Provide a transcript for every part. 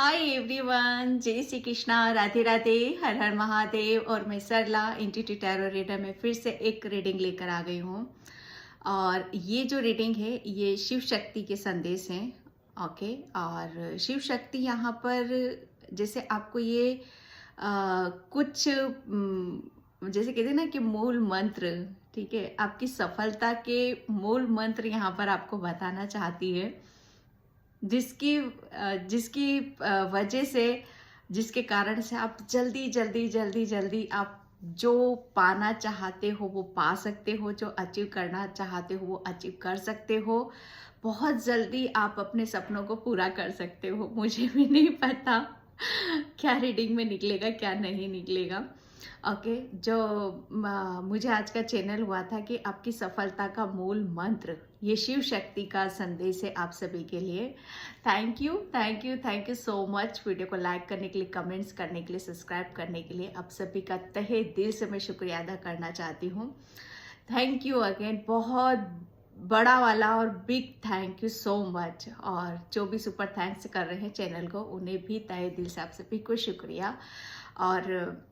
Hi everyone, जय श्री कृष्णा, राधे राधे, हर हर महादेव। और मैं सरला इंट्यूटिव टैरो रीडर में फिर से एक रीडिंग लेकर आ गई हूँ। और ये जो रीडिंग है ये शिव शक्ति के संदेश हैं। ओके, और शिव शक्ति यहाँ पर जैसे आपको ये कुछ जैसे कहते हैं ना कि मूल मंत्र, ठीक है, आपकी सफलता के मूल मंत्र यहाँ पर आपको बताना चाहती है, जिसकी जिसकी वजह से, जिसके कारण से आप जल्दी जल्दी जल्दी जल्दी आप जो पाना चाहते हो वो पा सकते हो, जो अचीव करना चाहते हो वो अचीव कर सकते हो। बहुत जल्दी आप अपने सपनों को पूरा कर सकते हो। मुझे भी नहीं पता क्या रीडिंग में निकलेगा क्या नहीं निकलेगा। ओके, जो मुझे आज का चैनल हुआ था कि आपकी सफलता का मूल मंत्र, ये शिव शक्ति का संदेश है आप सभी के लिए। Thank you thank you thank you so much. Video को लाइक करने के लिए, कमेंट्स करने के लिए, सब्सक्राइब करने के लिए आप सभी का तहे दिल से मैं शुक्रिया अदा करना चाहती हूँ। थैंक यू अगेन, बहुत बड़ा वाला और big thank you so much. और जो भी सुपर थैंक्स कर रहे हैं चैनल को, उन्हें भी तहे दिल से आप सभी को शुक्रिया। और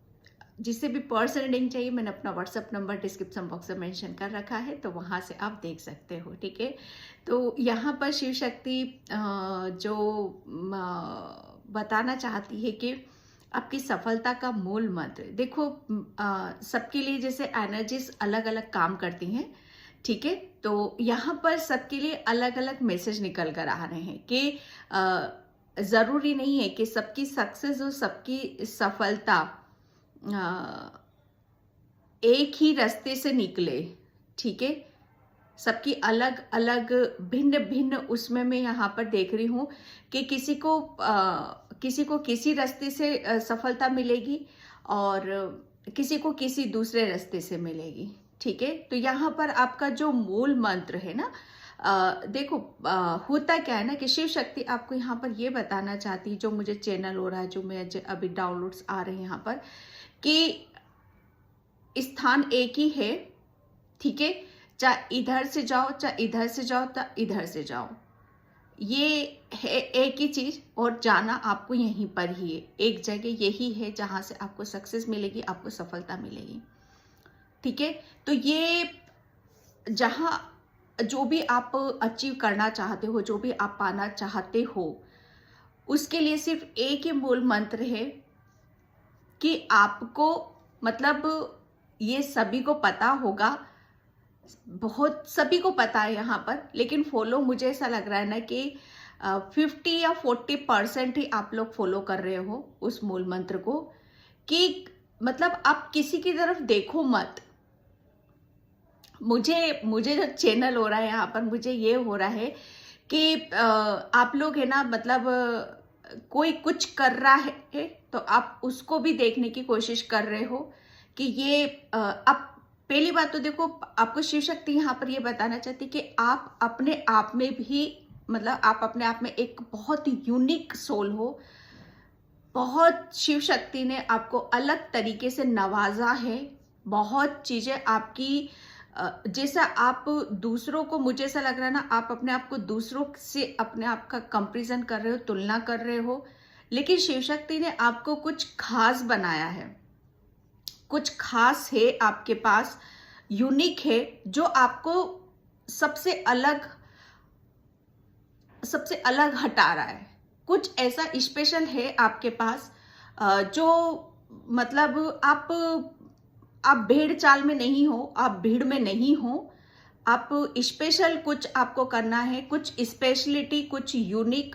जिससे भी पर्सनल रीडिंग चाहिए, मैंने अपना व्हाट्सअप नंबर डिस्क्रिप्शन बॉक्स में मेंशन कर रखा है, तो वहाँ से आप देख सकते हो, ठीक है। तो यहाँ पर शिव शक्ति जो बताना चाहती है कि आपकी सफलता का मूल मंत्र देखो, सबके लिए जैसे एनर्जीज अलग अलग काम करती हैं, ठीक है। तो यहाँ पर सबके लिए अलग अलग मैसेज निकल कर आ रहे हैं कि ज़रूरी नहीं है कि सबकी सक्सेस और सबकी सफलता एक ही रास्ते से निकले, ठीक है। सबकी अलग अलग भिन्न भिन्न उसमें मैं यहाँ पर देख रही हूँ कि किसी को किसी रास्ते से सफलता मिलेगी और किसी को किसी दूसरे रास्ते से मिलेगी, ठीक है। तो यहाँ पर आपका जो मूल मंत्र है ना, देखो होता क्या है ना कि शिव शक्ति आपको यहाँ पर ये बताना चाहती है, जो मुझे चैनल हो रहा है, जो मुझे अभी डाउनलोड्स आ रहे हैं यहाँ पर, कि स्थान एक ही है, ठीक है। चाहे इधर से जाओ, चाहे इधर से जाओ, चाहे इधर से जाओ, ये है एक ही चीज, और जाना आपको यहीं पर ही है। एक जगह यही है जहां से आपको सक्सेस मिलेगी, आपको सफलता मिलेगी, ठीक है। तो ये जहां जो भी आप अचीव करना चाहते हो, जो भी आप पाना चाहते हो, उसके लिए सिर्फ एक ही मूल मंत्र है कि आपको, मतलब ये सभी को पता होगा, बहुत सभी को पता है यहाँ पर, लेकिन फॉलो मुझे ऐसा लग रहा है ना कि 50 या 40% ही आप लोग फॉलो कर रहे हो उस मूल मंत्र को, कि मतलब आप किसी की तरफ देखो मत। मुझे जो चैनल हो रहा है यहाँ पर, मुझे ये हो रहा है कि आप लोग है ना, मतलब कोई कुछ कर रहा है तो आप उसको भी देखने की कोशिश कर रहे हो कि ये आप, पहली बात तो देखो, आपको शिव शक्ति यहाँ पर ये बताना चाहती है कि आप अपने आप में भी, मतलब आप अपने आप में एक बहुत ही यूनिक सोल हो। बहुत शिव शक्ति ने आपको अलग तरीके से नवाजा है। बहुत चीजें आपकी जैसा आप दूसरों को, मुझे ऐसा लग रहा है ना, आप अपने आप को दूसरों से अपने आप का कंपैरिजन कर रहे हो, तुलना कर रहे हो, लेकिन शिव शक्ति ने आपको कुछ खास बनाया है, कुछ खास है आपके पास, यूनिक है, जो आपको सबसे अलग हटा रहा है। कुछ ऐसा स्पेशल है आपके पास, जो मतलब आप भेड़ चाल में नहीं हो, आप भीड़ में नहीं हो, आप स्पेशल कुछ आपको करना है, कुछ स्पेशलिटी, कुछ यूनिक,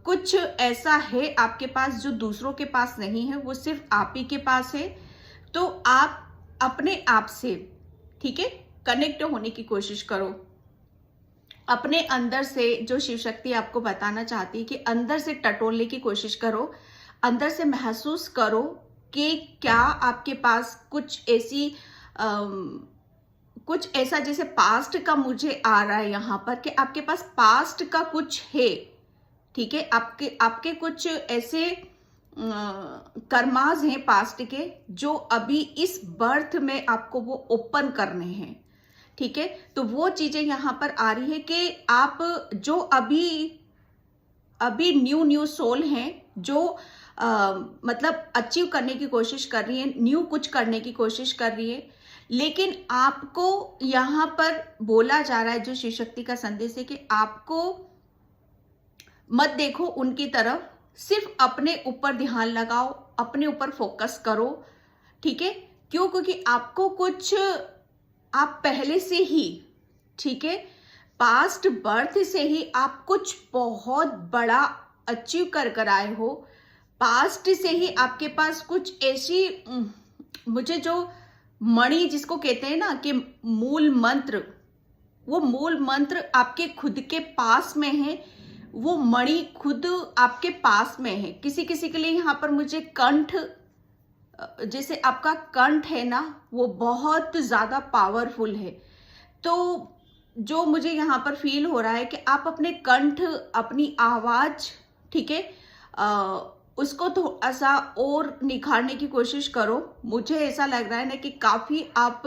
कुछ ऐसा है आपके पास जो दूसरों के पास नहीं है, वो सिर्फ आप ही के पास है। तो आप अपने आप से, ठीक है, कनेक्ट होने की कोशिश करो। अपने अंदर से जो शिव शक्ति आपको बताना चाहती है कि अंदर से टटोलने की कोशिश करो, अंदर से महसूस करो कि क्या आपके पास कुछ ऐसा जैसे पास्ट का मुझे आ रहा है यहाँ पर, कि आपके पास पास्ट का कुछ है, ठीक है। आपके कुछ ऐसे कर्माज हैं पास्ट के, जो अभी इस बर्थ में आपको वो ओपन करने हैं, ठीक है। तो वो चीजें यहाँ पर आ रही है कि आप जो अभी अभी न्यू न्यू सोल हैं जो मतलब अचीव करने की कोशिश कर रही है, न्यू कुछ करने की कोशिश कर रही है, लेकिन आपको यहाँ पर बोला जा रहा है, जो शिव शक्ति का संदेश है कि आपको मत देखो उनकी तरफ, सिर्फ अपने ऊपर ध्यान लगाओ, अपने ऊपर फोकस करो, ठीक है। क्यों? क्योंकि आपको कुछ आप पहले से ही, ठीक है, पास्ट बर्थ से ही आप कुछ बहुत बड़ा अचीव कर आए हो। पास्ट से ही आपके पास कुछ ऐसी मुझे जो मणि जिसको कहते हैं ना कि मूल मंत्र, वो मूल मंत्र आपके खुद के पास में है, वो मणि खुद आपके पास में है। किसी किसी के लिए यहाँ पर मुझे कंठ, जैसे आपका कंठ है ना, वो बहुत ज्यादा पावरफुल है। तो जो मुझे यहाँ पर फील हो रहा है कि आप अपने कंठ, अपनी आवाज, ठीक है, उसको थोड़ा सा और निखारने की कोशिश करो। मुझे ऐसा लग रहा है ना कि काफी आप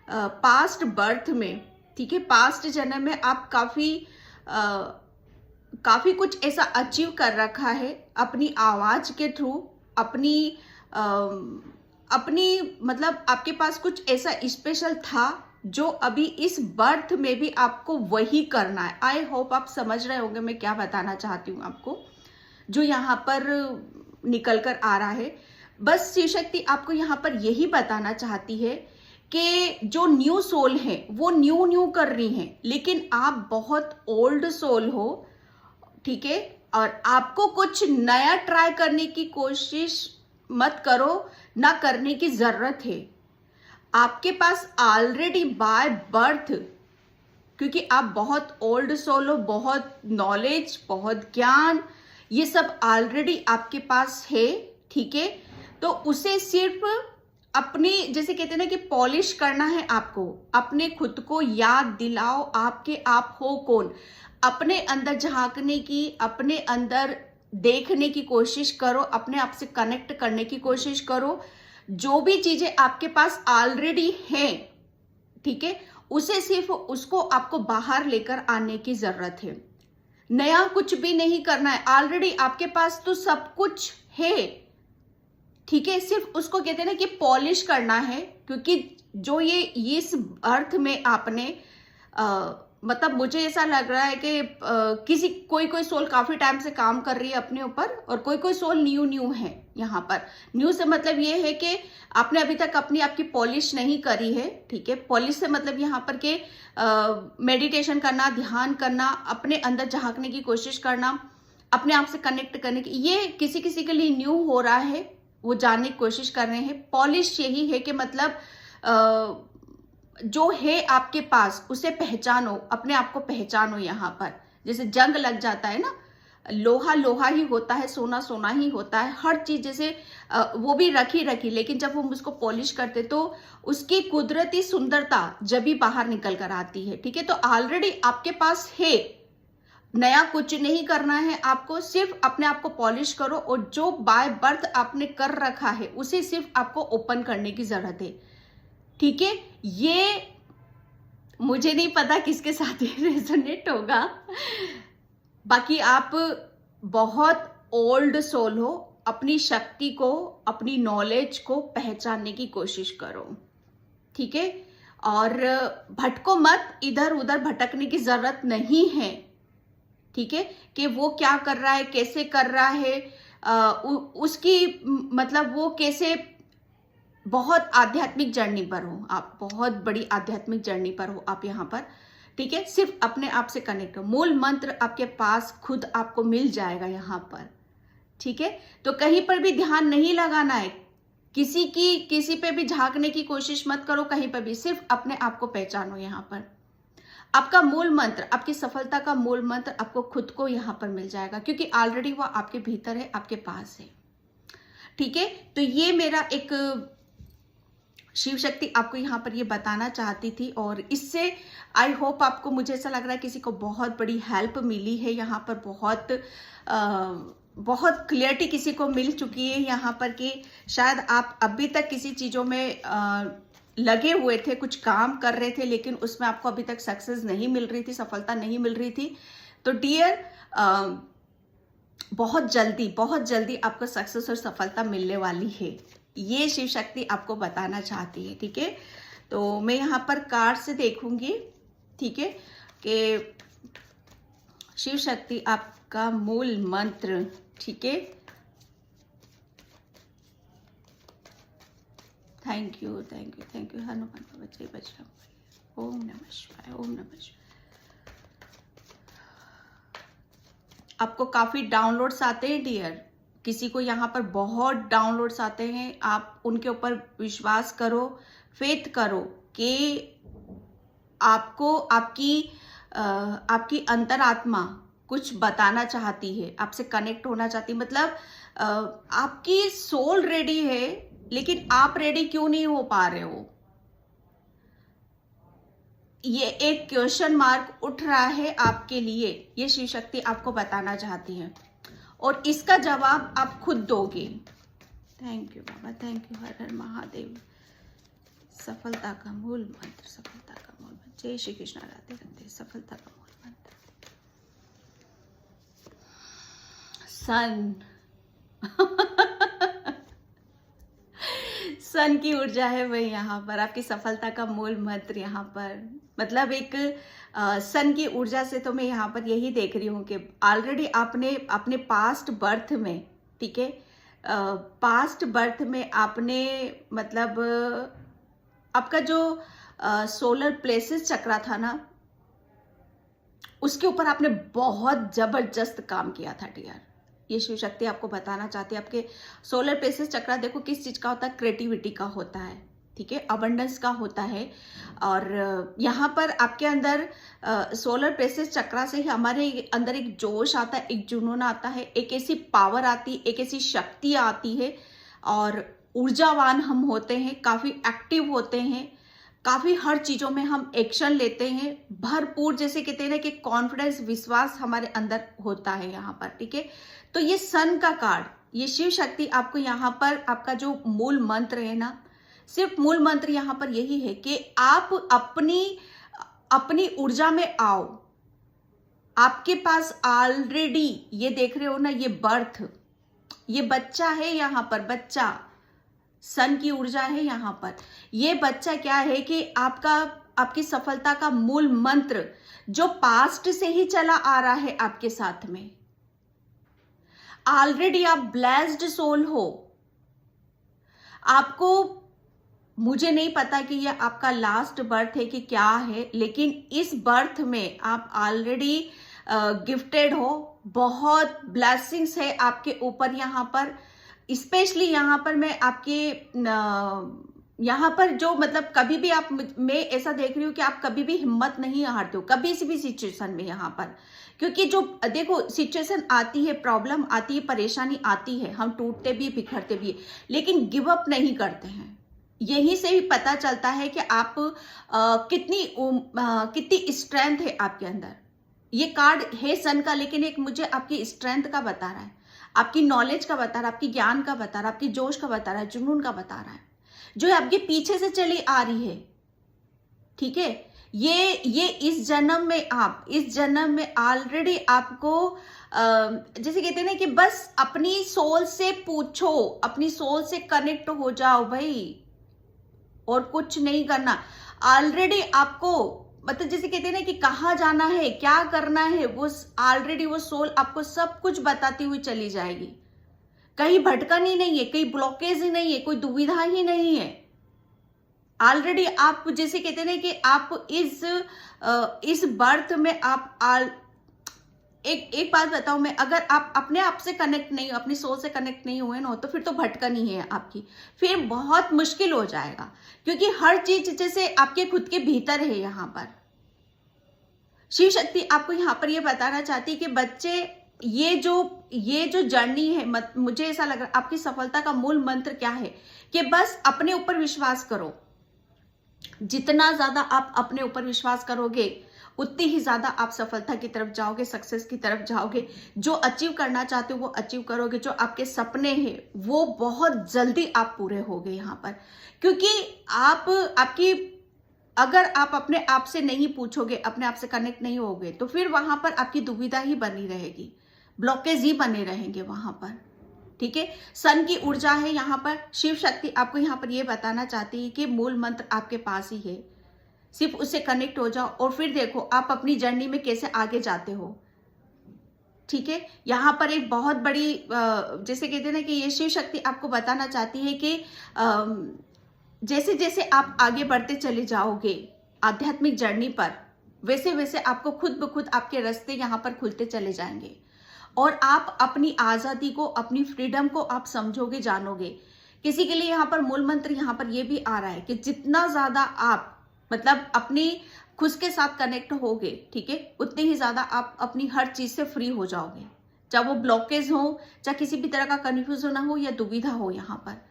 पास्ट बर्थ में, ठीक है, पास्ट जन्म में आप काफी कुछ ऐसा अचीव कर रखा है अपनी आवाज के थ्रू, अपनी मतलब आपके पास कुछ ऐसा स्पेशल था जो अभी इस बर्थ में भी आपको वही करना है। आई होप आप समझ रहे होंगे मैं क्या बताना चाहती हूँ आपको, जो यहाँ पर निकल कर आ रहा है। बस शिव शक्ति आपको यहाँ पर यही बताना चाहती है कि जो न्यू सोल है वो न्यू न्यू कर रही हैं, लेकिन आप बहुत ओल्ड सोल हो, ठीक है, और आपको कुछ नया ट्राई करने की कोशिश मत करो, ना करने की जरूरत है। आपके पास ऑलरेडी बाय बर्थ, क्योंकि आप बहुत ओल्ड सोल हो, बहुत नॉलेज, बहुत ज्ञान, ये सब ऑलरेडी आपके पास है, ठीक है। तो उसे सिर्फ अपनी, जैसे कहते हैं ना कि पॉलिश करना है आपको, अपने खुद को याद दिलाओ आपके आप हो कौन, अपने अंदर झांकने की, अपने अंदर देखने की कोशिश करो, अपने आप से कनेक्ट करने की कोशिश करो। जो भी चीजें आपके पास ऑलरेडी हैं, ठीक है, उसे सिर्फ उसको आपको बाहर लेकर आने की जरूरत है। नया कुछ भी नहीं करना है, ऑलरेडी आपके पास तो सब कुछ है, ठीक है। सिर्फ उसको कहते हैं ना कि पॉलिश करना है, क्योंकि जो ये इस अर्थ में आपने मतलब मुझे ऐसा लग रहा है कि कोई सोल काफी टाइम से काम कर रही है अपने ऊपर, और कोई सोल न्यू न्यू है। यहाँ पर न्यू से मतलब ये है कि आपने अभी तक अपनी आपकी पॉलिश नहीं करी है, ठीक है। पॉलिश से मतलब यहाँ पर के मेडिटेशन करना, ध्यान करना, अपने अंदर झांकने की कोशिश करना, अपने आप से कनेक्ट करने की, ये किसी किसी के लिए न्यू हो रहा है, वो जानने की कोशिश कर रहे हैं। पॉलिश यही है कि मतलब जो है आपके पास उसे पहचानो, अपने आप को पहचानो। यहाँ पर जैसे जंग लग जाता है ना, लोहा लोहा ही होता है, सोना सोना ही होता है, हर चीज जैसे वो भी रखी, लेकिन जब हम उसको पॉलिश करते तो उसकी कुदरती सुंदरता जब भी बाहर निकल कर आती है, ठीक है। तो ऑलरेडी आपके पास है, नया कुछ नहीं करना है आपको, सिर्फ अपने आप को पॉलिश करो, और जो बाय बर्थ आपने कर रखा है उसे सिर्फ आपको ओपन करने की जरूरत है, ठीक है। ये मुझे नहीं पता किसके साथ ये रेजोनेट होगा, बाकी आप बहुत ओल्ड सोल हो, अपनी शक्ति को, अपनी नॉलेज को पहचानने की कोशिश करो, ठीक है। और भटको मत, इधर उधर भटकने की जरूरत नहीं है, ठीक है, कि वो क्या कर रहा है, कैसे कर रहा है, उसकी मतलब वो कैसे, बहुत आध्यात्मिक जर्नी पर हो आप, बहुत बड़ी आध्यात्मिक जर्नी पर हो आप यहाँ पर, ठीक है। सिर्फ अपने आप से कनेक्ट हो, मूल मंत्र आपके पास खुद आपको मिल जाएगा यहाँ पर, ठीक है। तो कहीं पर भी ध्यान नहीं लगाना है, किसी पे भी झांकने की कोशिश मत करो, कहीं पर भी, सिर्फ अपने आप को पहचानो। यहाँ पर आपका मूल मंत्र, आपकी सफलता का मूल मंत्र आपको खुद को यहाँ पर मिल जाएगा, क्योंकि ऑलरेडी वो आपके भीतर है, आपके पास है, ठीक है। तो ये मेरा एक शिव शक्ति आपको यहाँ पर ये बताना चाहती थी, और इससे आई होप आपको, मुझे ऐसा लग रहा है किसी को बहुत बड़ी हेल्प मिली है यहाँ पर, बहुत क्लियरिटी किसी को मिल चुकी है यहाँ पर कि शायद आप अभी तक किसी चीज़ों में लगे हुए थे, कुछ काम कर रहे थे, लेकिन उसमें आपको अभी तक सक्सेस नहीं मिल रही थी, सफलता नहीं मिल रही थी। तो डियर, बहुत जल्दी आपको सक्सेस और सफलता मिलने वाली है, ये शिव शक्ति आपको बताना चाहती है। ठीक है, तो मैं यहाँ पर कार्ड से देखूंगी, ठीक है, कि शिव शक्ति आपका मूल मंत्र, ठीक है। थैंक यू हनुमान बाबा, जय बजरंग, ओम नमः शिवाय, ओम नमः शिवाय। आपको काफ़ी डाउनलोड्स आते हैं डियर, किसी को यहाँ पर बहुत डाउनलोड्स आते हैं। आप उनके ऊपर विश्वास करो, फेथ करो कि आपको आपकी अंतरात्मा कुछ बताना चाहती है, आपसे कनेक्ट होना चाहती है। मतलब आपकी सोल रेडी है, लेकिन आप रेडी क्यों नहीं हो पा रहे हो, ये एक क्वेश्चन मार्क उठ रहा है आपके लिए। ये शिव शक्ति आपको बताना चाहती है और इसका जवाब आप खुद दोगे। थैंक यू बाबा, थैंक यू, हर हर महादेव। सफलता का मूल मंत्र, सफलता का मूल मंत्र, जय श्री कृष्ण, राधे राधे। सफलता का मूल मंत्र सन सन की ऊर्जा है वही यहाँ पर, आपकी सफलता का मूल मंत्र यहाँ पर। मतलब एक सन की ऊर्जा से तो मैं यहाँ पर यही देख रही हूँ कि ऑलरेडी आपने अपने पास्ट बर्थ में, ठीक है, पास्ट बर्थ में आपने मतलब आपका जो सोलर प्लेसेस चक्रा था ना, उसके ऊपर आपने बहुत जबरदस्त काम किया था डियर। ये शिव शक्ति आपको बताना चाहती है। आपके सोलर प्लेसेस चक्रा देखो किस चीज का होता है, क्रिएटिविटी का होता है, ठीक है, अबंडेंस का होता है। और यहाँ पर आपके अंदर सोलर प्लेसेस चक्रा से ही हमारे अंदर एक जोश आता है, एक जुनून आता है, एक ऐसी पावर आती, एक ऐसी शक्ति आती है और ऊर्जावान हम होते हैं, काफी एक्टिव होते हैं, काफी हर चीजों में हम एक्शन लेते हैं भरपूर, जैसे कहते हैं ना कि कॉन्फिडेंस, विश्वास हमारे अंदर होता है यहाँ पर, ठीक है। तो ये सन का कार्ड, ये शिव शक्ति आपको यहाँ पर आपका जो मूल मंत्र है ना, सिर्फ मूल मंत्र यहाँ पर यही है कि आप अपनी ऊर्जा में आओ। आपके पास ऑलरेडी ये देख रहे हो ना, ये बर्थ, ये बच्चा है यहाँ पर, बच्चा सन की ऊर्जा है यहाँ पर। ये बच्चा क्या है कि आपकी सफलता का मूल मंत्र जो पास्ट से ही चला आ रहा है आपके साथ में। ऑलरेडी आप ब्लेस्ड सोल हो। आपको, मुझे नहीं पता कि ये आपका लास्ट बर्थ है कि क्या है, लेकिन इस बर्थ में आप ऑलरेडी गिफ्टेड हो। बहुत ब्लेसिंग्स है आपके ऊपर यहाँ पर। स्पेशली यहाँ पर मैं आपके यहाँ पर जो मतलब कभी भी आप, मैं ऐसा देख रही हूँ कि आप कभी भी हिम्मत नहीं हारते हो कभी भी सिचुएशन में यहाँ पर। क्योंकि जो देखो सिचुएशन आती है, प्रॉब्लम आती है, परेशानी आती है, हम टूटते भी, बिखरते भी, लेकिन गिव अप नहीं करते हैं। यहीं से भी पता चलता है कि आप कितनी स्ट्रेंथ है आपके अंदर। ये कार्ड है सन का, लेकिन एक मुझे आपकी स्ट्रेंथ का बता रहा है, आपकी नॉलेज का बता रहा है, आपकी ज्ञान का बता रहा है, आपकी जोश का बता रहा है, जुनून का बता रहा है, जो आपके पीछे से चली आ रही है, ठीक है। ये इस जन्म में ऑलरेडी आपको जैसे कहते हैं ना कि बस अपनी सोल से पूछो, अपनी सोल से कनेक्ट हो जाओ भाई, और कुछ नहीं करना। ऑलरेडी आपको मतलब जैसे कहते हैं ना कि कहाँ जाना है, क्या करना है, वो ऑलरेडी वो सोल आपको सब कुछ बताती हुई चली जाएगी। कहीं भटकन ही नहीं है, कहीं ब्लॉकेज ही नहीं है, कोई दुविधा ही नहीं है। ऑलरेडी आप जैसे कहते हैं ना कि आप इस बर्थ में आप एक बात बताऊं मैं, अगर आप अपने आप से कनेक्ट नहीं हो, अपनी सोल से कनेक्ट नहीं हुए ना, तो फिर तो भटकन ही है आपकी, फिर बहुत मुश्किल हो जाएगा। क्योंकि हर चीज जैसे आपके खुद के भीतर है। यहाँ पर शिव शक्ति आपको यहाँ पर ये बताना चाहती है कि बच्चे, ये जो जर्नी है, मुझे ऐसा लग रहा है आपकी सफलता का मूल मंत्र क्या है कि बस अपने ऊपर विश्वास करो। जितना ज्यादा आप अपने ऊपर विश्वास करोगे, उतनी ही ज्यादा आप सफलता की तरफ जाओगे, सक्सेस की तरफ जाओगे। जो अचीव करना चाहते हो वो अचीव करोगे। जो आपके सपने हैं वो बहुत जल्दी आप पूरे होगे यहाँ पर। क्योंकि अगर आप अपने आप से नहीं पूछोगे, अपने आप से कनेक्ट नहीं होगे, तो फिर वहां पर आपकी दुविधा ही बनी रहेगी। ब्लॉकेज ही बने रहेंगे वहां पर। ठीक है, सन की ऊर्जा है यहाँ पर। शिव शक्ति आपको यहाँ पर ये बताना चाहती है कि मूल मंत्र आपके पास ही है, सिर्फ उससे कनेक्ट हो जाओ और फिर देखो आप अपनी जर्नी में कैसे आगे जाते हो। ठीक है, यहाँ पर एक बहुत बड़ी जैसे कहते हैं ना कि ये शिव शक्ति आपको बताना चाहती है कि जैसे जैसे आप आगे बढ़ते चले जाओगे आध्यात्मिक जर्नी पर, वैसे वैसे आपको खुद ब खुद आपके रास्ते यहाँ पर खुलते चले जाएंगे और आप अपनी आज़ादी को, अपनी फ्रीडम को आप समझोगे, जानोगे। किसी के लिए यहाँ पर मूल मंत्र यहाँ पर ये भी आ रहा है कि जितना ज़्यादा आप मतलब अपनी खुद के साथ कनेक्ट होगे, ठीक है, उतने ही ज़्यादा आप अपनी हर चीज़ से फ्री हो जाओगे, चाहे वो ब्लॉकेज हो, चाहे किसी भी तरह का कन्फ्यूजन हो या दुविधा हो। यहाँ पर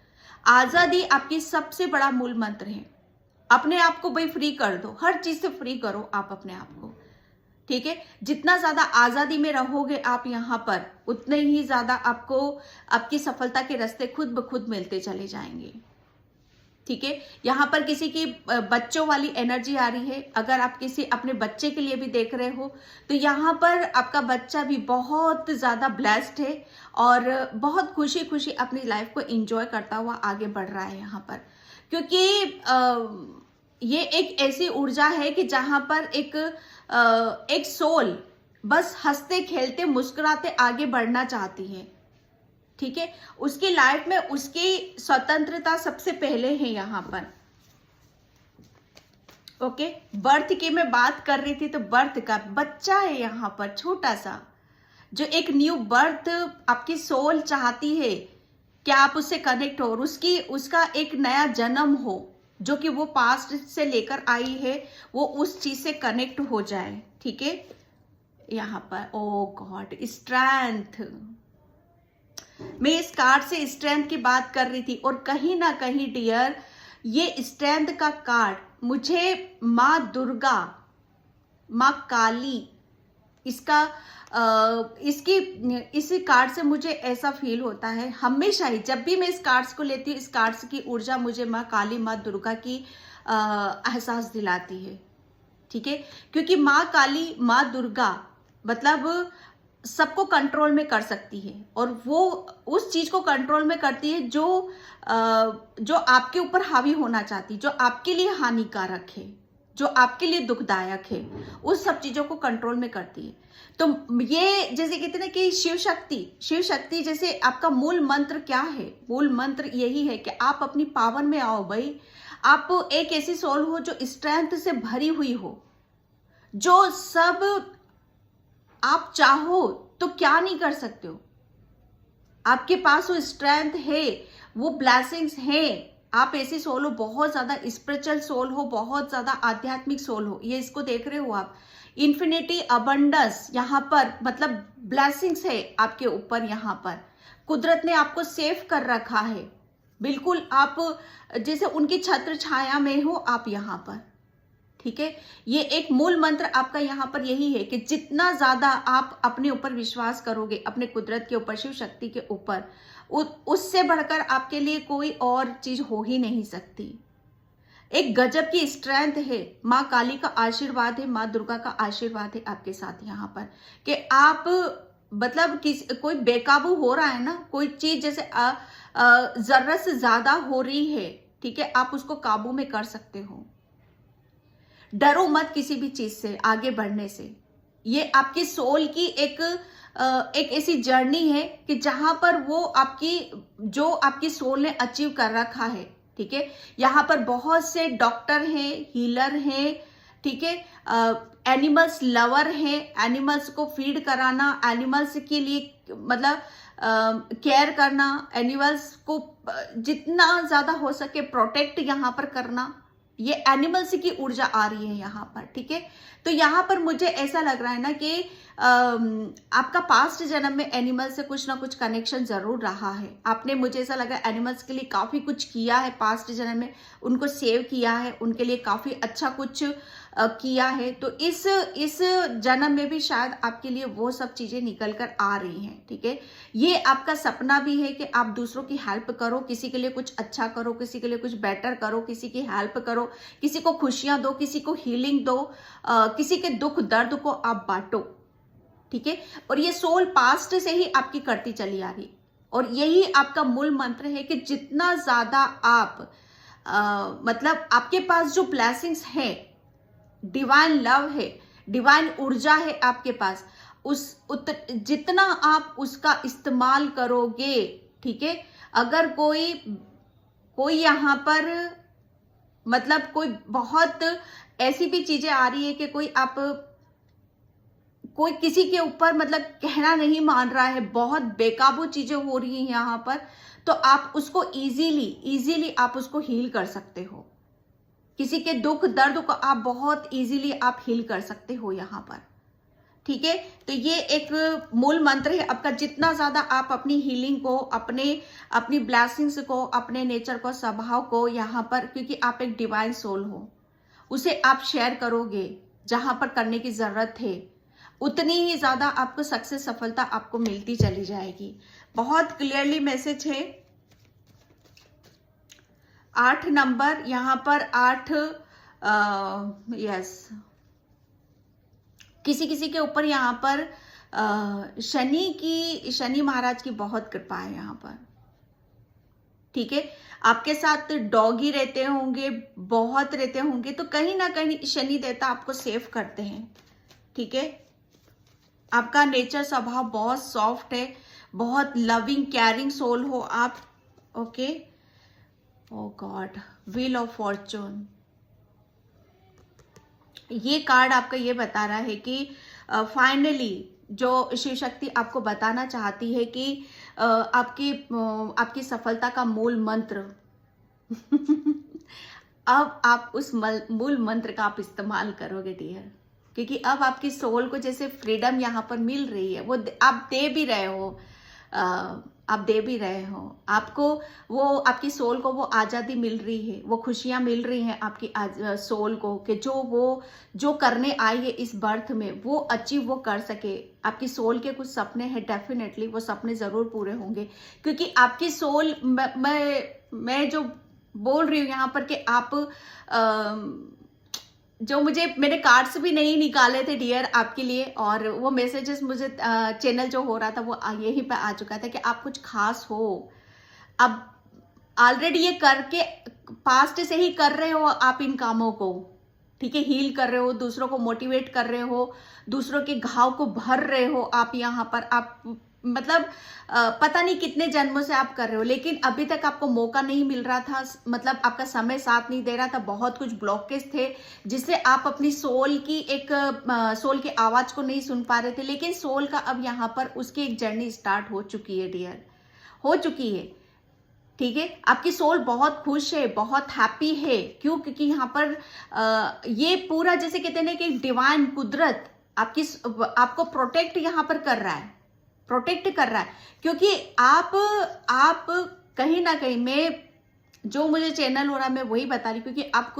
आज़ादी आपकी सबसे बड़ा मूल मंत्र है। अपने आप को भाई फ्री कर दो, हर चीज़ से फ्री करो आप अपने आप को। ठीक है, जितना ज्यादा आजादी में रहोगे आप यहाँ पर, उतने ही ज्यादा आपको आपकी सफलता के रास्ते खुद ब खुद मिलते चले जाएंगे। ठीक है, यहाँ पर किसी की बच्चों वाली एनर्जी आ रही है। अगर आप किसी अपने बच्चे के लिए भी देख रहे हो तो यहाँ पर आपका बच्चा भी बहुत ज्यादा ब्लेस्ड है और बहुत खुशी खुशी अपनी लाइफ को एंजॉय करता हुआ आगे बढ़ रहा है यहाँ पर, क्योंकि ये एक ऐसी ऊर्जा है कि जहां पर एक सोल बस हंसते खेलते मुस्कुराते आगे बढ़ना चाहती है। ठीक है, उसकी लाइफ में उसकी स्वतंत्रता सबसे पहले है यहाँ पर। ओके, बर्थ की मैं बात कर रही थी तो बर्थ का बच्चा है यहाँ पर, छोटा सा, जो एक न्यू बर्थ आपकी सोल चाहती है कि आप उससे कनेक्ट हो और उसका एक नया जन्म हो, जो कि वो पास्ट से लेकर आई है, वो उस चीज से कनेक्ट हो जाए। ठीक है, यहाँ पर ओ गॉड, स्ट्रेंथ, मैं इस कार्ड से स्ट्रेंथ की बात कर रही थी और कहीं ना कहीं डियर ये स्ट्रेंथ का कार्ड मुझे माँ दुर्गा, माँ काली, इस कार्ड से मुझे ऐसा फील होता है हमेशा ही, जब भी मैं इस कार्ड्स को लेती हूँ, इस कार्ड्स की ऊर्जा मुझे माँ काली, माँ दुर्गा की एहसास दिलाती है। ठीक है, क्योंकि माँ काली, माँ दुर्गा मतलब सबको कंट्रोल में कर सकती है और वो उस चीज को कंट्रोल में करती है जो आपके ऊपर हावी होना चाहती, जो आपके लिए हानिकारक है, जो आपके लिए दुखदायक है, उस सब चीजों को कंट्रोल में करती है। तो ये जैसे कहते हैं ना कि शिव शक्ति जैसे आपका मूल मंत्र क्या है? मूल मंत्र यही है कि आप अपनी पावर में आओ भाई। आप एक ऐसी सोल हो जो स्ट्रेंथ से भरी हुई हो, जो सब आप चाहो तो क्या नहीं कर सकते हो। आपके पास वो स्ट्रेंथ है, वो ब्लेसिंग्स है। आप ऐसी सोल हो, बहुत ज्यादा स्पिरिचुअल सोल हो, बहुत ज्यादा आध्यात्मिक सोल हो। ये इसको देख रहे हो आप, इन्फिनिटी अबंडेंस यहाँ पर मतलब ब्लेसिंग्स है आपके ऊपर। यहाँ पर कुदरत ने आपको सेव कर रखा है, बिल्कुल आप जैसे उनकी छत्र छाया में हो आप यहाँ पर। ठीक है, ये एक मूल मंत्र आपका यहाँ पर यही है कि जितना ज्यादा आप अपने ऊपर विश्वास करोगे, अपने कुदरत के ऊपर, शिव शक्ति के ऊपर, उससे बढ़कर आपके लिए कोई और चीज हो ही नहीं सकती। एक गजब की स्ट्रेंथ है, माँ काली का आशीर्वाद है, माँ दुर्गा का आशीर्वाद है आपके साथ यहाँ पर, कि आप मतलब कोई बेकाबू हो रहा है ना, कोई चीज जैसे जरूरत से ज्यादा हो रही है, ठीक है, आप उसको काबू में कर सकते हो। डरो मत किसी भी चीज से, आगे बढ़ने से। ये आपकी सोल की एक ऐसी जर्नी है कि जहां पर वो जो आपकी सोल ने अचीव कर रखा है। ठीक है, यहाँ पर बहुत से डॉक्टर हैं, हीलर हैं, ठीक है, एनिमल्स लवर हैं, एनिमल्स को फीड कराना, एनिमल्स के लिए मतलब केयर करना, एनिमल्स को जितना ज्यादा हो सके प्रोटेक्ट यहाँ पर करना, ये एनिमल्स की ऊर्जा आ रही है यहाँ पर। ठीक है, तो यहाँ पर मुझे ऐसा लग रहा है ना कि आपका पास्ट जन्म में एनिमल से कुछ ना कुछ कनेक्शन जरूर रहा है। आपने, मुझे ऐसा लगा, एनिमल्स के लिए काफी कुछ किया है पास्ट जन्म में, उनको सेव किया है, उनके लिए काफी अच्छा कुछ किया है। तो इस जन्म में भी शायद आपके लिए वो सब चीजें निकल कर आ रही हैं। ठीक है, ये आपका सपना भी है कि आप दूसरों की हेल्प करो, किसी के लिए कुछ अच्छा करो, किसी के लिए कुछ बेटर करो, किसी की हेल्प करो, किसी को खुशियां दो, किसी को हीलिंग दो, किसी के दुख दर्द को आप बांटो। ठीक है। और ये सोल पास्ट से ही आपकी करती चली आ रही, और यही आपका मूल मंत्र है कि जितना ज्यादा आप मतलब आपके पास जो ब्लेसिंग्स है, डिवाइन लव है, डिवाइन ऊर्जा है आपके पास, जितना आप उसका इस्तेमाल करोगे, ठीक है। अगर कोई यहाँ पर मतलब कोई बहुत ऐसी भी चीजें आ रही है कि कोई किसी के ऊपर मतलब कहना नहीं मान रहा है, बहुत बेकाबू चीजें हो रही हैं यहाँ पर, तो आप उसको इजीली आप उसको हील कर सकते हो। किसी के दुख दर्द को आप बहुत इजीली आप हील कर सकते हो यहाँ पर, ठीक है। तो ये एक मूल मंत्र है आपका। जितना ज्यादा आप अपनी हीलिंग को, अपनी ब्लेसिंग्स को, अपने नेचर को, स्वभाव को यहाँ पर, क्योंकि आप एक डिवाइन सोल हो, उसे आप शेयर करोगे जहां पर करने की जरूरत है, उतनी ही ज्यादा आपको सक्सेस, सफलता आपको मिलती चली जाएगी। बहुत क्लियरली मैसेज है। 8 नंबर यहाँ पर 8, यस, किसी के ऊपर यहाँ पर शनि महाराज की बहुत कृपा है यहाँ पर, ठीक है। आपके साथ डॉगी रहते होंगे, बहुत रहते होंगे, तो कहीं ना कहीं शनि देवता आपको सेव करते हैं, ठीक है। आपका नेचर, स्वभाव बहुत सॉफ्ट है, बहुत लविंग केयरिंग सोल हो आप, okay. Oh god, wheel of fortune, ये कार्ड आपका ये बता रहा है कि फाइनली जो शिव शक्ति आपको बताना चाहती है कि आपकी सफलता का मूल मंत्र अब आप उस मूल मंत्र का आप इस्तेमाल करोगे डियर, क्योंकि अब आपकी सोल को जैसे फ्रीडम यहाँ पर मिल रही है, वो आप दे भी रहे हो, आपको वो, आपकी सोल को वो आज़ादी मिल रही है, वो खुशियाँ मिल रही हैं आपकी सोल को, कि जो करने आई है इस बर्थ में वो अचीव वो कर सके। आपकी सोल के कुछ सपने हैं, डेफिनेटली वो सपने ज़रूर पूरे होंगे, क्योंकि आपकी सोल, मैं जो बोल रही हूँ यहाँ पर कि आप जो मैंने कार्ड्स भी नहीं निकाले थे डियर आपके लिए, और वो मैसेजेस मुझे चैनल जो हो रहा था वो यहीं पे आ चुका था कि आप कुछ खास हो, अब ऑलरेडी ये करके पास्ट से ही कर रहे हो आप इन कामों को, ठीक है। हील कर रहे हो, दूसरों को मोटिवेट कर रहे हो, दूसरों के घाव को भर रहे हो आप यहाँ पर, आप मतलब पता नहीं कितने जन्मों से आप कर रहे हो, लेकिन अभी तक आपको मौका नहीं मिल रहा था, मतलब आपका समय साथ नहीं दे रहा था, बहुत कुछ ब्लॉकेज थे जिससे आप अपनी सोल की आवाज को नहीं सुन पा रहे थे, लेकिन सोल का अब यहाँ पर उसकी एक जर्नी स्टार्ट हो चुकी है डियर, हो चुकी है, ठीक है। आपकी सोल बहुत खुश है, बहुत हैप्पी है, क्यों? क्योंकि यहाँ पर ये पूरा जैसे कहते हैं ना कि डिवाइन कुदरत आपको प्रोटेक्ट यहाँ पर कर रहा है, क्योंकि आप कहीं ना कहीं, मैं जो मुझे चैनल हो रहा है मैं वही बता रही, क्योंकि आप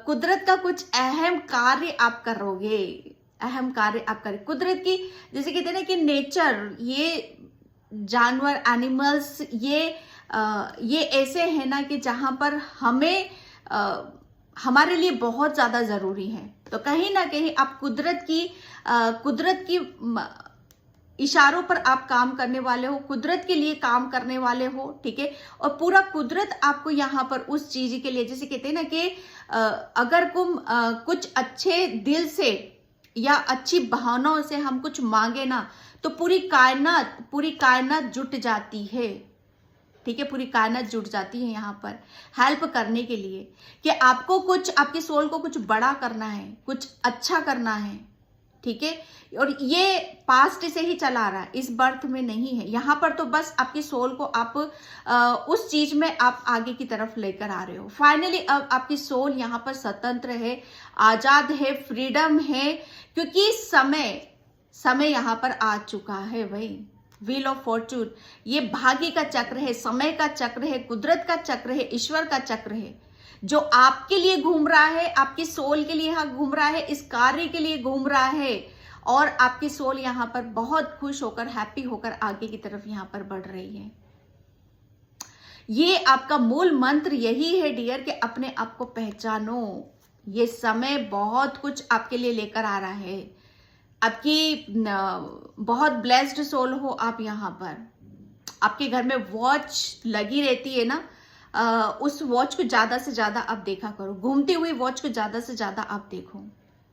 कुदरत का कुछ अहम कार्य आप करोगे, कुदरत की, जैसे कहते हैं ना कि नेचर, ये जानवर, एनिमल्स, ये ऐसे है ना कि जहां पर हमें हमारे लिए बहुत ज्यादा जरूरी है, तो कहीं ना कहीं आप कुदरत की इशारों पर आप काम करने वाले हो, कुदरत के लिए काम करने वाले हो, ठीक है। और पूरा कुदरत आपको यहाँ पर उस चीज के लिए, जैसे कहते हैं ना कि अगर कुछ अच्छे दिल से या अच्छी भावनाओं से हम कुछ मांगे ना, तो पूरी कायनात जुट जाती है, ठीक है। पूरी कायनात जुट जाती है यहाँ पर हेल्प करने के लिए, कि आपको कुछ, आपकी सोल को कुछ बड़ा करना है, कुछ अच्छा करना है, ठीक है। और ये पास्ट से ही चला आ रहा है, इस बर्थ में नहीं है। यहाँ पर तो बस आपकी सोल को आप उस चीज में आप आगे की तरफ लेकर आ रहे हो। फाइनली अब आपकी सोल यहाँ पर स्वतंत्र है, आजाद है, फ्रीडम है, क्योंकि समय यहाँ पर आ चुका है भाई। व्हील ऑफ फॉर्चून, ये भाग्य का चक्र है, समय का चक्र है, कुदरत का चक्र है, ईश्वर का चक्र है, जो आपके लिए घूम रहा है, आपकी सोल के लिए यहाँ घूम रहा है, इस कार्य के लिए घूम रहा है, और आपकी सोल यहाँ पर बहुत खुश होकर, हैप्पी होकर आगे की तरफ यहाँ पर बढ़ रही है। ये आपका मूल मंत्र यही है डियर, कि अपने आप को पहचानो। ये समय बहुत कुछ आपके लिए लेकर आ रहा है, बहुत ब्लेस्ड सोल हो आप यहाँ पर। आपके घर में वॉच लगी रहती है ना, उस वॉच को ज्यादा से ज्यादा आप देखा करो, घूमती हुई वॉच को ज्यादा से ज्यादा आप देखो,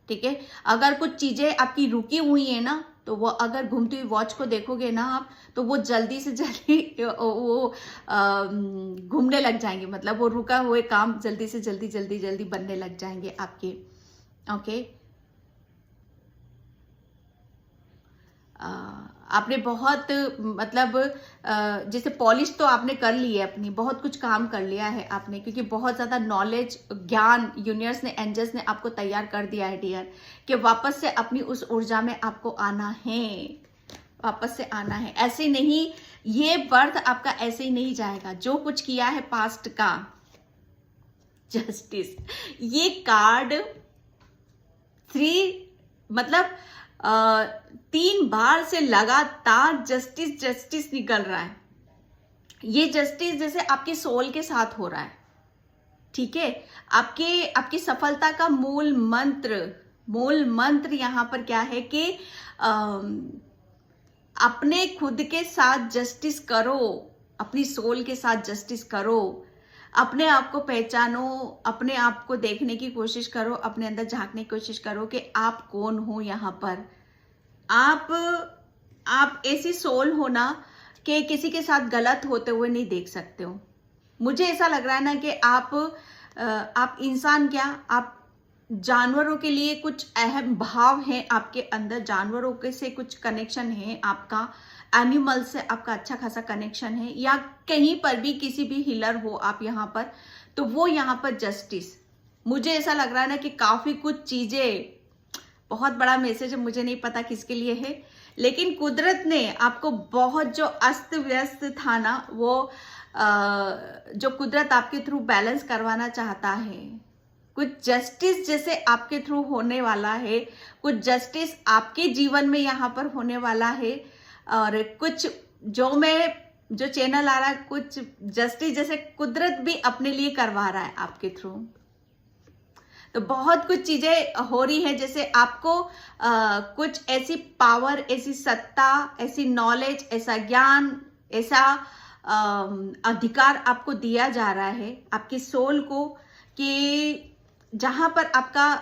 ठीक है। अगर कुछ चीजें आपकी रुकी हुई है ना, तो वो अगर घूमती हुई वॉच को देखोगे ना आप, तो वो जल्दी से जल्दी वो घूमने लग जाएंगे, मतलब वो रुका हुए काम जल्दी से जल्दी जल्दी जल्दी बनने लग जाएंगे आपके। ओके, आपने बहुत मतलब जैसे पॉलिश तो आपने कर ली है अपनी, बहुत कुछ काम कर लिया है आपने, क्योंकि बहुत ज़्यादा नॉलेज, ज्ञान यूनिवर्स ने, एंजल्स ने आपको तैयार कर दिया है डियर, कि वापस से अपनी उस ऊर्जा में आपको आना है, वापस से आना है। ऐसे नहीं, ये बर्थ आपका ऐसे ही नहीं जाएगा। जो कुछ किया है पास्ट का, जस्टिस, ये कार्ड 3 मतलब 3 बार से लगातार जस्टिस जस्टिस निकल रहा है। ये जस्टिस जैसे आपके सोल के साथ हो रहा है, ठीक है। आपकी सफलता का मूल मंत्र यहां पर क्या है कि अपने खुद के साथ जस्टिस करो, अपनी सोल के साथ जस्टिस करो, अपने आप को पहचानो, अपने आप को देखने की कोशिश करो, अपने अंदर झांकने की कोशिश करो कि आप कौन हो यहाँ पर। आप ऐसी सोल हो ना कि किसी के साथ गलत होते हुए नहीं देख सकते हो। मुझे ऐसा लग रहा है ना कि आप इंसान क्या, आप जानवरों के लिए कुछ अहम भाव है आपके अंदर, जानवरों के से कुछ कनेक्शन है आपका, एनिमल से आपका अच्छा खासा कनेक्शन है, या कहीं पर भी किसी भी हीलर हो आप यहाँ पर, तो वो यहाँ पर जस्टिस, मुझे ऐसा लग रहा है ना कि काफी कुछ चीजें, बहुत बड़ा मैसेज है, मुझे नहीं पता किसके लिए है, लेकिन कुदरत ने आपको बहुत, जो अस्त व्यस्त था ना, वो जो कुदरत आपके थ्रू बैलेंस करवाना चाहता है, कुछ जस्टिस जैसे आपके थ्रू होने वाला है, कुछ जस्टिस आपके जीवन में यहाँ पर होने वाला है, और कुछ जो चैनल आ रहा है, कुछ जस्टिस जैसे कुदरत भी अपने लिए करवा रहा है आपके थ्रू। तो बहुत कुछ चीजें हो रही है, जैसे आपको कुछ ऐसी पावर, ऐसी सत्ता, ऐसी नॉलेज, ऐसा ज्ञान, ऐसा अधिकार आपको दिया जा रहा है आपकी सोल को, कि जहां पर आपका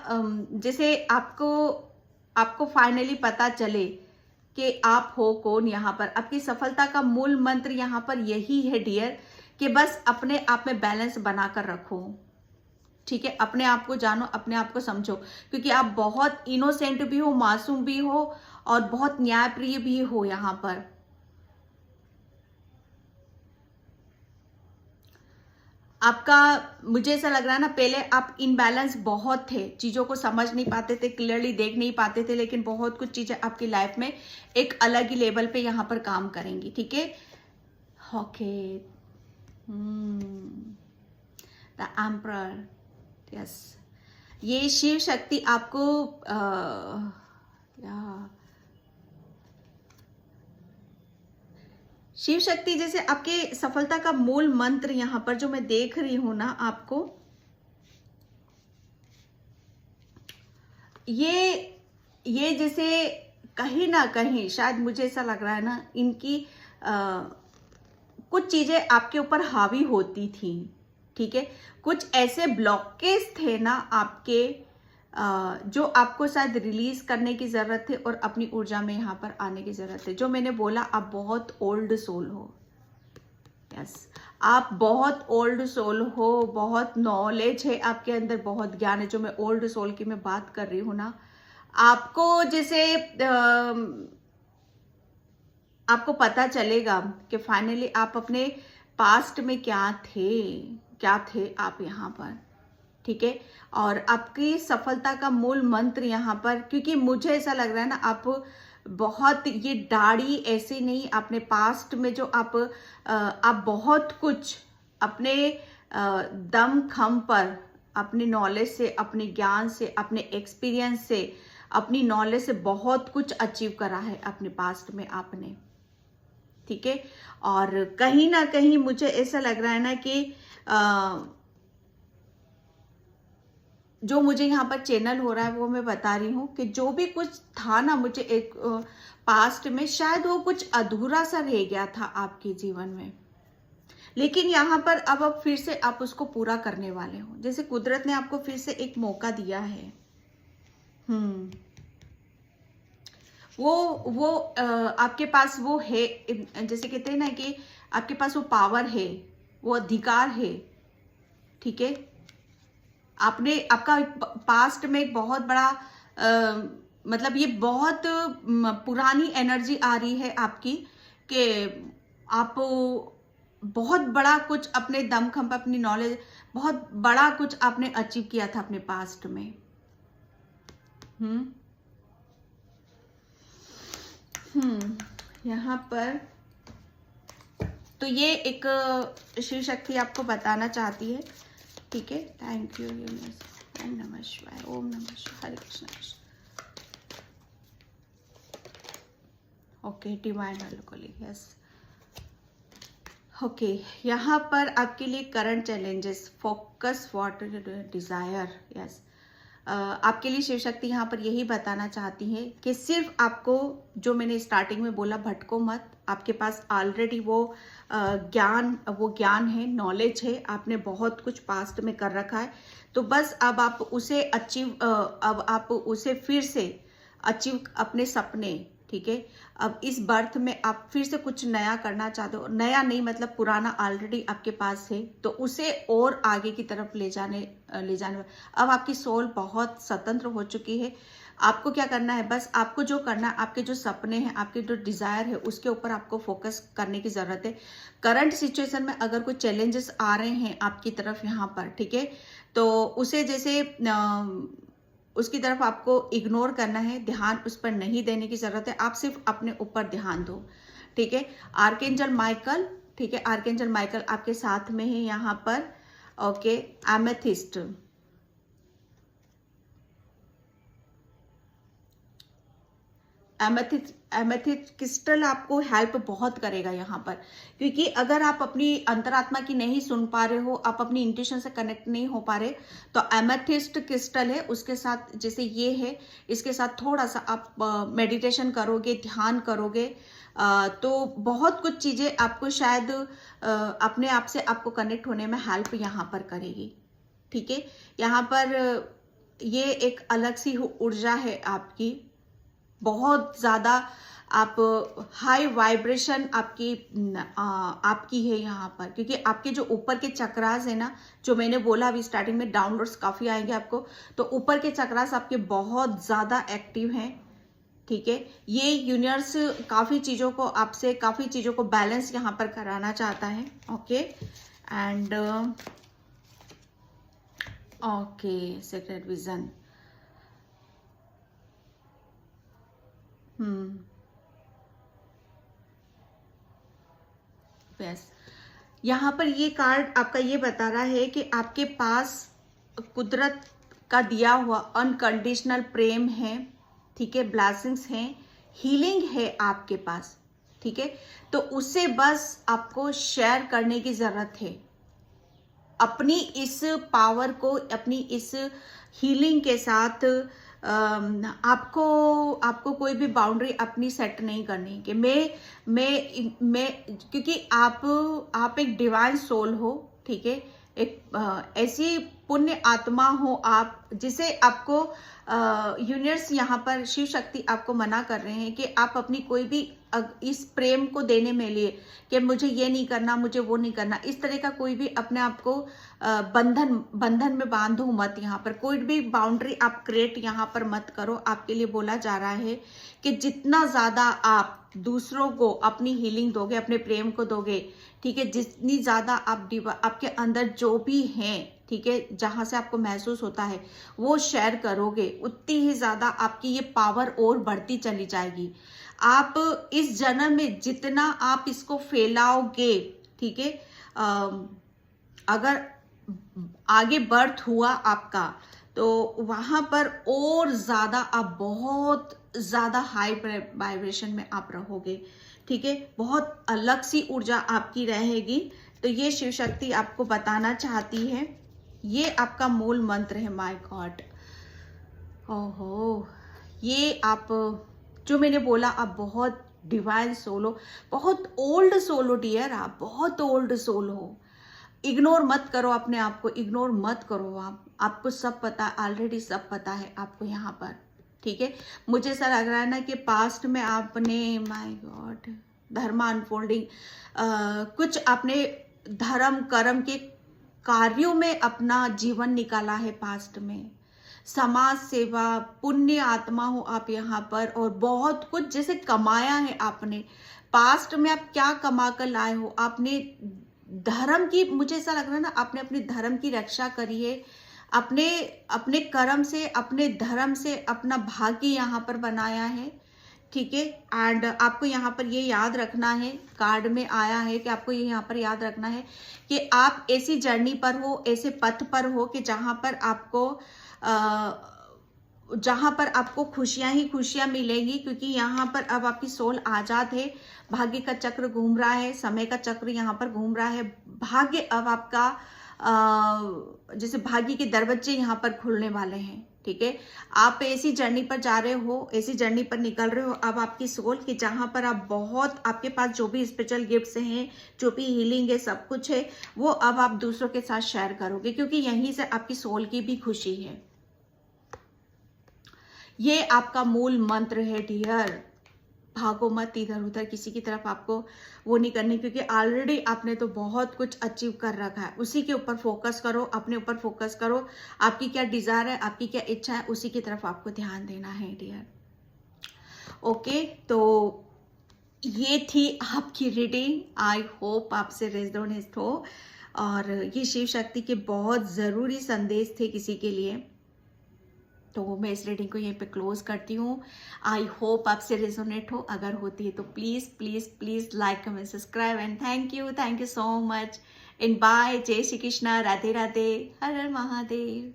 जैसे आपको फाइनली पता चले कि आप हो कौन यहाँ पर। आपकी सफलता का मूल मंत्र यहाँ पर यही है डियर, कि बस अपने आप में बैलेंस बनाकर रखो, ठीक है। अपने आप को जानो, अपने आप को समझो, क्योंकि आप बहुत इनोसेंट भी हो, मासूम भी हो, और बहुत न्यायप्रिय भी हो यहाँ पर। आपका, मुझे ऐसा लग रहा है ना, पहले आप इनबैलेंस बहुत थे, चीजों को समझ नहीं पाते थे, क्लियरली देख नहीं पाते थे, लेकिन बहुत कुछ चीजें आपकी लाइफ में एक अलग ही लेवल पे यहाँ पर काम करेंगी, ठीक है। ओके, द एम्परर, यस, ये शिव शक्ति आपको शिव शक्ति जैसे आपके सफलता का मूल मंत्र यहाँ पर जो मैं देख रही हूं ना आपको, ये जैसे कहीं ना कहीं शायद मुझे ऐसा लग रहा है ना, इनकी कुछ चीजें आपके ऊपर हावी होती थी, ठीक है। कुछ ऐसे ब्लॉकेज थे ना आपके, जो आपको शायद रिलीज करने की जरूरत है और अपनी ऊर्जा में यहाँ पर आने की जरूरत है। जो मैंने बोला, आप बहुत ओल्ड सोल हो, यस, आप बहुत ओल्ड सोल हो, बहुत नॉलेज है आपके अंदर, बहुत ज्ञान है। जो मैं ओल्ड सोल की मैं बात कर रही हूँ ना, आपको जैसे आपको पता चलेगा कि फाइनली आप अपने पास्ट में क्या थे आप यहाँ पर, ठीक है। और आपकी सफलता का मूल मंत्र यहाँ पर, क्योंकि मुझे ऐसा लग रहा है ना, आप बहुत, ये दाढ़ी ऐसे नहीं, आपने पास्ट में जो आप बहुत कुछ अपने दम खम पर, अपने नॉलेज से, अपने ज्ञान से, अपने एक्सपीरियंस से, अपनी नॉलेज से बहुत कुछ अचीव करा है अपने पास्ट में आपने, ठीक है। और कहीं ना कहीं मुझे ऐसा लग रहा है ना कि जो मुझे यहाँ पर चैनल हो रहा है वो मैं बता रही हूँ कि जो भी कुछ था ना मुझे एक पास्ट में, शायद वो कुछ अधूरा सा रह गया था आपके जीवन में, लेकिन यहाँ पर अब फिर से आप उसको पूरा करने वाले हो। जैसे कुदरत ने आपको फिर से एक मौका दिया है। वो आपके पास वो है, जैसे कहते हैं ना कि आपके पास वो पावर है, वो अधिकार है, ठीक है। आपने आपका पास्ट में एक बहुत बड़ा मतलब ये बहुत पुरानी एनर्जी आ रही है आपकी कि आप बहुत बड़ा कुछ अपने दमखम पर, अपनी नॉलेज, बहुत बड़ा कुछ आपने अचीव किया था अपने पास्ट में। यहाँ पर तो ये एक शिव शक्ति आपको बताना चाहती है, ठीक है। Thank you. ओम नमः शिवाय, ओम नमः शिवाय, हरे Krishna Krishna. Okay, divine alcoholic, yes. Okay, यहाँ पर आपके लिए current challenges, focus what desire, yes. आपके लिए शिव शक्ति यहाँ पर यही बताना चाहती है कि सिर्फ आपको, जो मैंने स्टार्टिंग में बोला, भटको मत। आपके पास ऑलरेडी वो ज्ञान है, नॉलेज है, आपने बहुत कुछ पास्ट में कर रखा है। तो बस अब आप उसे अब आप उसे फिर से अचीव, अपने सपने, ठीक है। अब इस बर्थ में आप फिर से कुछ नया करना चाहते हो, नया नहीं मतलब पुराना ऑलरेडी आपके पास है, तो उसे और आगे की तरफ ले जाने अब आपकी सोल बहुत स्वतंत्र हो चुकी है। आपको क्या करना है, बस आपको जो करना है, आपके जो सपने हैं, आपके जो डिजायर है, उसके ऊपर आपको फोकस करने की जरूरत है। करंट सिचुएशन में अगर कोई चैलेंजेस आ रहे हैं आपकी तरफ यहाँ पर, ठीक है, तो उसे जैसे उसकी तरफ आपको इग्नोर करना है, ध्यान उस पर नहीं देने की जरूरत है। आप सिर्फ अपने ऊपर ध्यान दो, ठीक है। आर्कएंजल माइकल, ठीक है, आर्कएंजल माइकल आपके साथ में है यहाँ पर। ओके, एमेथिस्ट, एमेथिस्ट क्रिस्टल आपको हेल्प बहुत करेगा यहाँ पर, क्योंकि अगर आप अपनी अंतरात्मा की नहीं सुन पा रहे हो, आप अपनी इंट्यूशन से कनेक्ट नहीं हो पा रहे, तो एमेथिस्ट क्रिस्टल है, उसके साथ जैसे ये है, इसके साथ थोड़ा सा आप मेडिटेशन करोगे, ध्यान करोगे, तो बहुत कुछ चीजें आपको शायद अपने आप से आपको कनेक्ट होने में हेल्प यहाँ पर करेगी, ठीक है। यहाँ पर ये एक अलग सी ऊर्जा है आपकी, बहुत ज्यादा आप हाई वाइब्रेशन आपकी है यहाँ पर, क्योंकि आपके जो ऊपर के चक्रास है ना, जो मैंने बोला अभी स्टार्टिंग में, डाउनलोड्स काफी आएंगे आपको, तो ऊपर के चक्रास आपके बहुत ज्यादा एक्टिव हैं, ठीक है। ये यूनिवर्स काफी चीजों को बैलेंस यहाँ पर कराना चाहता है। Okay, and okay, secret vision, yes. यहाँ पर ये कार्ड आपका ये बता रहा है कि आपके पास कुदरत का दिया हुआ अनकंडीशनल प्रेम है, ठीक है, ब्लेसिंग्स हैं, हीलिंग है आपके पास, ठीक है। तो उसे बस आपको शेयर करने की जरूरत है, अपनी इस पावर को, अपनी इस हीलिंग के साथ आपको कोई भी बाउंड्री अपनी सेट नहीं करनी कि मैं क्योंकि आप एक डिवाइन सोल हो, ठीक है, एक ऐसी पुण्य आत्मा हो आप, जिसे आपको यूनिवर्स यहाँ पर शिव शक्ति आपको मना कर रहे हैं कि आप अपनी कोई भी इस प्रेम को देने में लिए कि मुझे ये नहीं करना, मुझे वो नहीं करना, इस तरह का कोई भी अपने आप को बंधन में बांधो मत। यहाँ पर कोई भी बाउंड्री आप क्रिएट यहाँ पर मत करो। आपके लिए बोला जा रहा है कि जितना ज्यादा आप दूसरों को अपनी हीलिंग दोगे, अपने प्रेम को दोगे, ठीक है, जितनी ज्यादा आपके अंदर जो भी है, ठीक है, जहां से आपको महसूस होता है वो शेयर करोगे, उतनी ही ज्यादा आपकी ये पावर और बढ़ती चली जाएगी। आप इस जन्म में जितना आप इसको फैलाओगे, ठीक है, अगर आगे बर्थ हुआ आपका, तो वहां पर और ज्यादा आप बहुत ज्यादा हाई वाइब्रेशन में आप रहोगे, ठीक है, बहुत अलग सी ऊर्जा आपकी रहेगी। तो ये शिव शक्ति आपको बताना चाहती है ये आपका मूल मंत्र है। माय गॉड, ओहो, ये आप जो मैंने बोला, आप बहुत डिवाइन सोल हो, बहुत ओल्ड सोल हो डियर, आप बहुत ओल्ड सोल हो। इग्नोर मत करो अपने आप को, इग्नोर मत करो। आपको सब पता, ऑलरेडी सब पता है आपको यहाँ पर, ठीक है। मुझे ऐसा लग रहा है ना कि पास्ट में आपने, माय गॉड, धर्म अनफोल्डिंग, कुछ आपने धर्म कर्म के कार्यों में अपना जीवन निकाला है पास्ट में। समाज सेवा, पुण्य आत्मा हो आप यहाँ पर, और बहुत कुछ जैसे कमाया है आपने पास्ट में। आप क्या कमा कर लाए हो, आपने धर्म की, मुझे ऐसा लग रहा है ना, आपने अपने धर्म की रक्षा करी है, अपने अपने कर्म से, अपने धर्म से अपना भाग्य यहाँ पर बनाया है, ठीक है। एंड आपको यहाँ पर ये याद रखना है, कार्ड में आया है कि आपको ये यहाँ पर याद रखना है कि आप ऐसी जर्नी पर हो, ऐसे पथ पर हो कि जहाँ पर आपको खुशियां ही खुशियां मिलेंगी, क्योंकि यहाँ पर अब आपकी सोल आजाद है। भाग्य का चक्र घूम रहा है, समय का चक्र यहाँ पर घूम रहा है। भाग्य अब आपका जैसे भाग्य के दरवाजे यहाँ पर खुलने वाले हैं, ठीक है। आप ऐसी जर्नी पर जा रहे हो, ऐसी जर्नी पर निकल रहे हो अब आपकी सोल कि जहाँ पर आप बहुत, आपके पास जो भी स्पिरिचुअल गिफ्ट्स हैं, जो भी हीलिंग है, सब कुछ है, वो अब आप दूसरों के साथ शेयर करोगे, क्योंकि यहीं से आपकी सोल की भी खुशी है। ये आपका मूल मंत्र है डियर। भागो मत इधर उधर, किसी की तरफ आपको वो नहीं करनी, क्योंकि ऑलरेडी आपने तो बहुत कुछ अचीव कर रखा है। उसी के ऊपर फोकस करो, अपने ऊपर फोकस करो। आपकी क्या डिजायर है, आपकी क्या इच्छा है, उसी की तरफ आपको ध्यान देना है डियर। ओके, तो ये थी आपकी रीडिंग। आई होप आपसे रेजोनेट हो, और ये शिव शक्ति के बहुत ज़रूरी संदेश थे किसी के लिए। तो मैं इस रीडिंग को यहीं पे क्लोज करती हूँ। आई होप आपसे रेजोनेट हो, अगर होती है तो please please please like comment subscribe, and thank you so much, and bye. जय श्री कृष्णा, राधे राधे, हर हर महादेव।